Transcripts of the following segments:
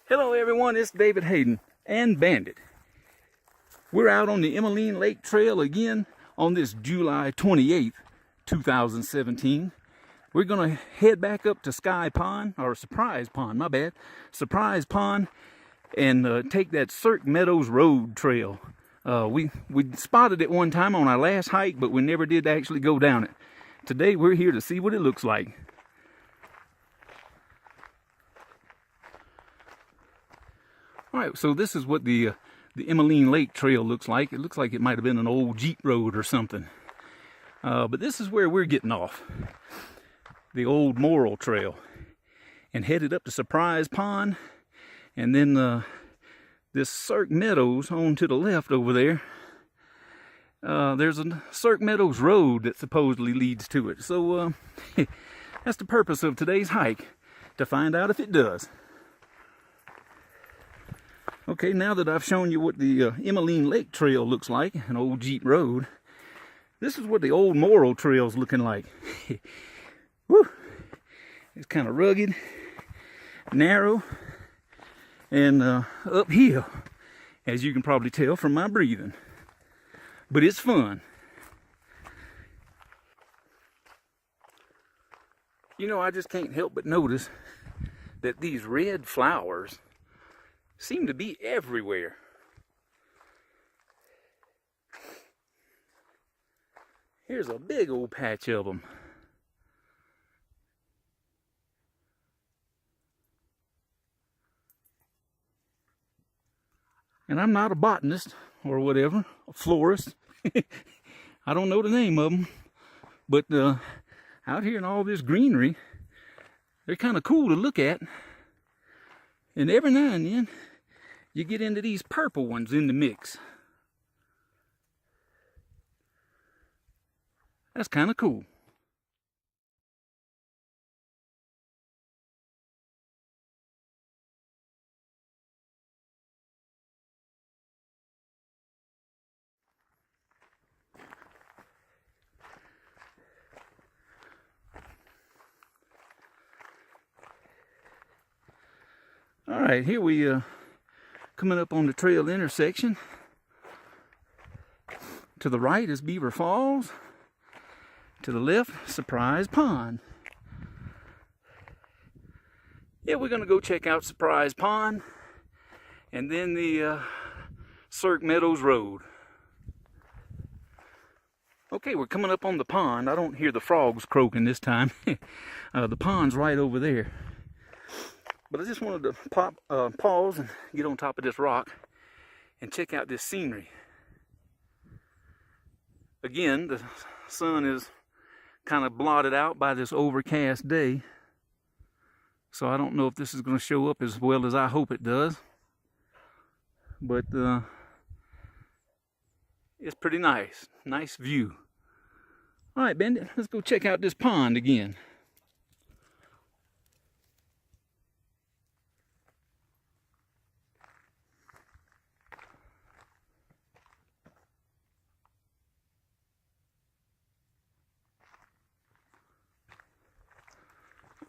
Hello everyone, it's David Hayden and Bandit. We're out on the Emmeline Lake Trail again on this July 28th, 2017. We're going to head back up to Surprise Pond, and take that Cirque Meadows Road Trail. We spotted it one time on our last hike, but we never did actually go down it. Today we're here to see what it looks like. Alright, so this is what the Emmeline Lake Trail looks like. It looks like it might have been an old Jeep road or something. But this is where we're getting off. The Old Morril Trail. And headed up to Surprise Pond. And then this Cirque Meadows on to the left over there. There's a Cirque Meadows Road that supposedly leads to it. So that's the purpose of today's hike. To find out if it does. Okay, now that I've shown you what the Emmeline Lake Trail looks like, an old Jeep road, this is what the Old Morril Trail is looking like. Woo! It's kind of rugged, narrow, and uphill, as you can probably tell from my breathing. But it's fun. You know, I just can't help but notice that these red flowers seem to be everywhere. Here's a big old patch of them. And I'm not a botanist or whatever, a florist. I don't know the name of them. But out here in all this greenery, they're kind of cool to look at. And every now and then, you get into these purple ones in the mix. That's kind of cool. All right, here we coming up on the trail intersection. To the right is Beaver Falls. To the left, Surprise Pond. Yeah, we're gonna go check out Surprise Pond, and then the Cirque Meadows Road. Okay, we're coming up on the pond. I don't hear the frogs croaking this time. The pond's right over there. But I just wanted to pause and get on top of this rock and check out this scenery. Again, the sun is kind of blotted out by this overcast day. So I don't know if this is going to show up as well as I hope it does. But it's pretty nice. Nice view. All right, Bandit, let's go check out this pond again.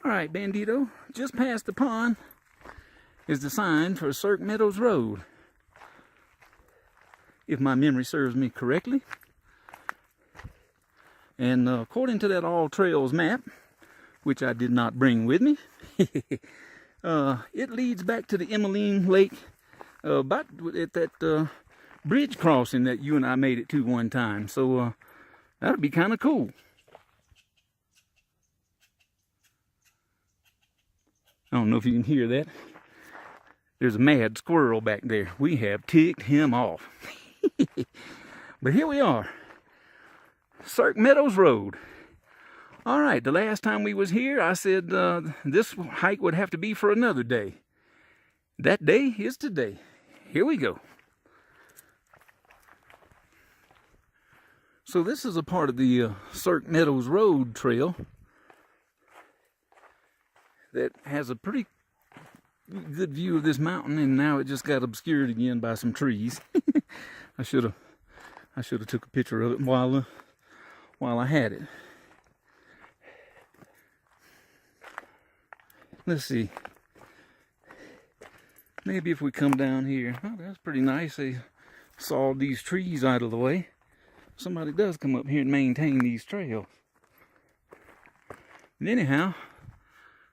Alright, Bandito, just past the pond is the sign for Cirque Meadows Road. If my memory serves me correctly. And according to that All Trails map, which I did not bring with me, it leads back to the Emmeline Lake, about at that bridge crossing that you and I made it to one time. So that'd be kind of cool. I don't know if you can hear that. There's a mad squirrel back there. We have ticked him off. But here we are. Cirque Meadows Road. All right, the last time we was here, I said this hike would have to be for another day. That day is today. Here we go. So this is a part of the Cirque Meadows Road Trail that has a pretty good view of this mountain, and now it just got obscured again by some trees. I should have took a picture of it while I had it. Let's see. Maybe if we come down here. Oh, that's pretty nice. They sawed these trees out of the way. Somebody does come up here and maintain these trails. And anyhow,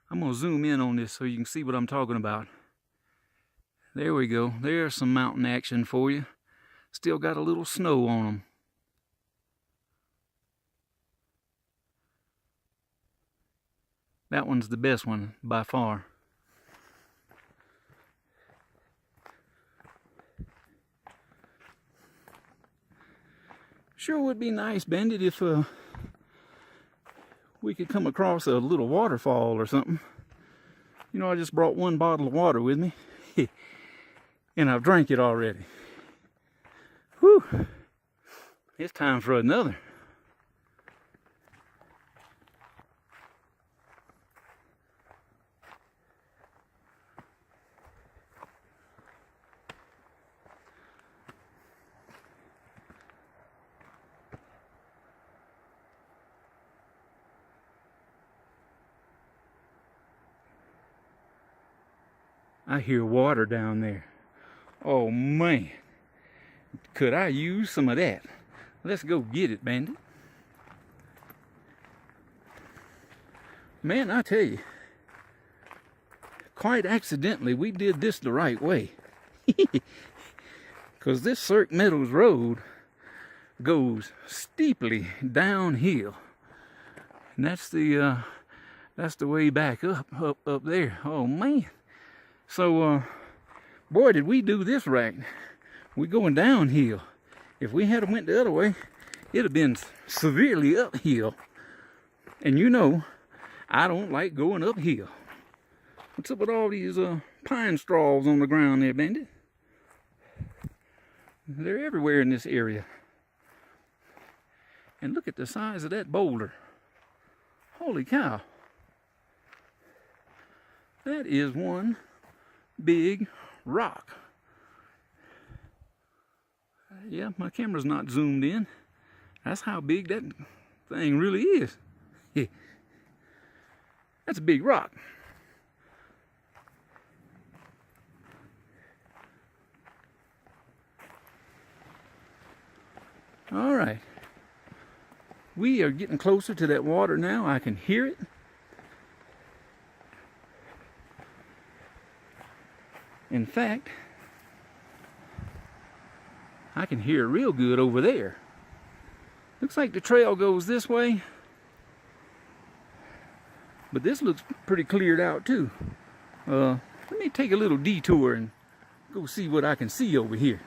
I'm going to zoom in on this so you can see what I'm talking about. There we go. There's some mountain action for you. Still got a little snow on them. That one's the best one by far. Sure would be nice, Bandit, if we could come across a little waterfall or something. You know, I just brought one bottle of water with me. And I've drank it already. Whew. It's time for another. I hear water down there. Oh man, could I use some of that? Let's go get it, Bandit. Man, I tell you, quite accidentally we did this the right way. Because this Cirque Meadows Road goes steeply downhill. And that's the way back up there. Oh man. So boy, did we do this right. We're going downhill. If we had went the other way, it'd have been severely uphill. And you know, I don't like going uphill. What's up with all these pine straws on the ground there, Bandit? They're everywhere in this area. And look at the size of that boulder. Holy cow. That is one big rock. Yeah, my camera's not zoomed in. That's how big that thing really is. Yeah. That's a big rock. All right. We are getting closer to that water now. I can hear it. In fact, I can hear it real good over there. Looks like the trail goes this way. But this looks pretty cleared out too. Let me take a little detour and go see what I can see over here.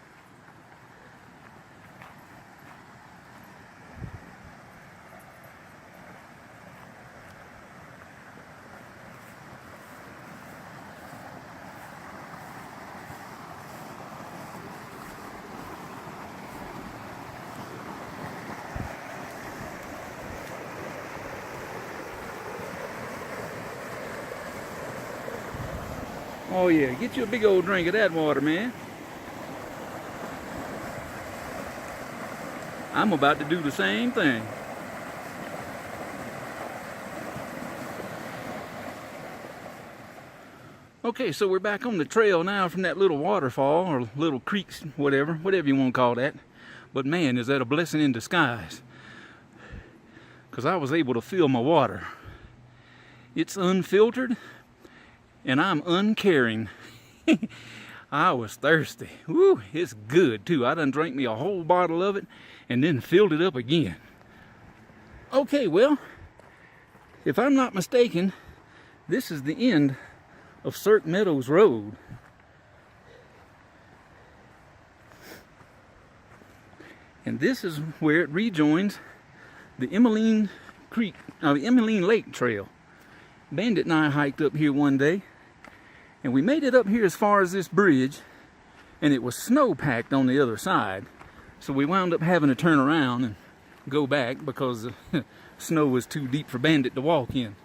Oh yeah, get you a big old drink of that water, man. I'm about to do the same thing. Okay, so we're back on the trail now from that little waterfall, or little creeks, whatever you want to call that. But man, is that a blessing in disguise. Because I was able to fill my water. It's unfiltered. And I'm uncaring. I was thirsty. Woo, it's good too. I done drank me a whole bottle of it and then filled it up again. Okay, well, if I'm not mistaken, this is the end of Cirque Meadows Road. And this is where it rejoins the Emmeline Lake Trail. Bandit and I hiked up here one day, and we made it up here as far as this bridge, and it was snow packed on the other side. So we wound up having to turn around and go back because the snow was too deep for Bandit to walk in.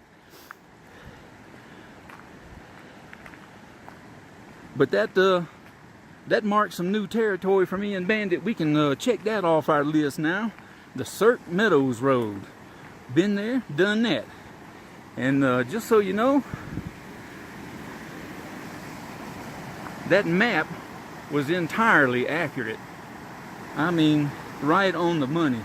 But that marks some new territory for me and Bandit. We can check that off our list now. The Cirque Meadows Road. Been there, done that. And just so you know, that map was entirely accurate. I mean, right on the money.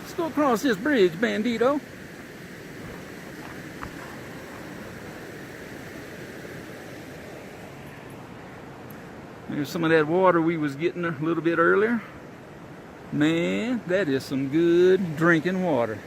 Let's go across this bridge, Bandito. There's some of that water we was getting a little bit earlier. Man, that is some good drinking water.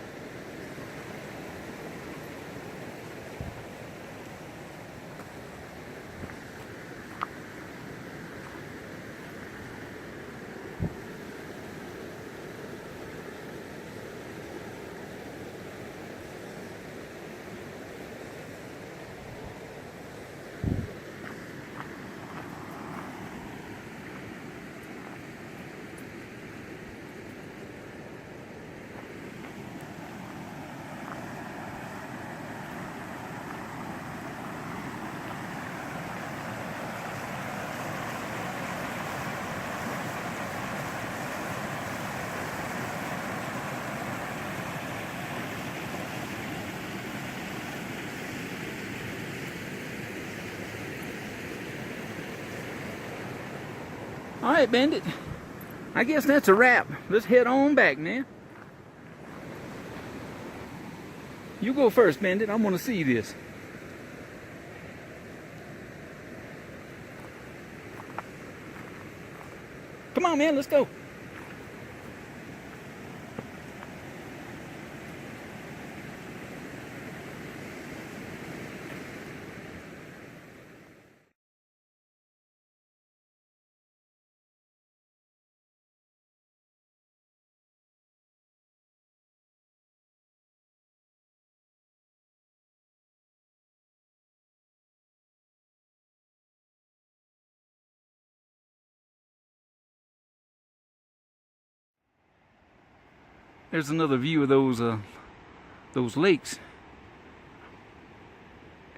All right, Bandit. I guess that's a wrap. Let's head on back, man. You go first, Bandit. I want to see this. Come on, man. Let's go. There's another view of those lakes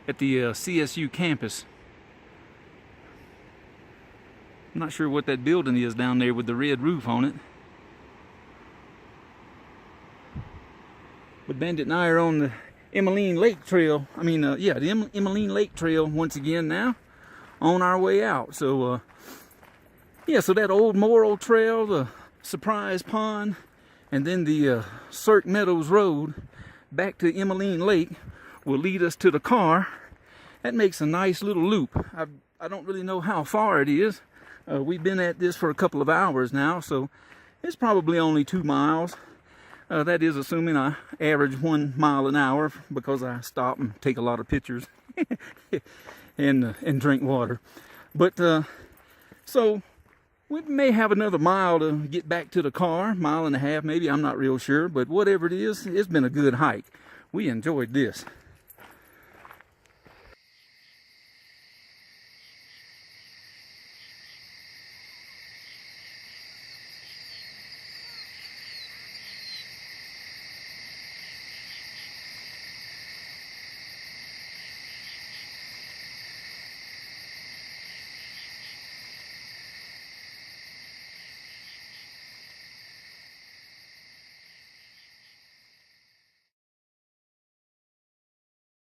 at the CSU campus. I'm not sure what that building is down there with the red roof on it. But Bandit and I are on the Emmeline Lake Trail. The Emmeline Lake Trail once again now, on our way out. So, so that Old Morril Trail, the Surprise Pond, and then the Cirque Meadows Road back to Emmeline Lake will lead us to the car. That makes a nice little loop. I don't really know how far it is. We've been at this for a couple of hours now, so it's probably only 2 miles. That is assuming I average 1 mile an hour because I stop and take a lot of pictures and drink water. But so we may have another mile to get back to the car, 1.5 miles maybe, I'm not real sure. But whatever it is, it's been a good hike. We enjoyed this.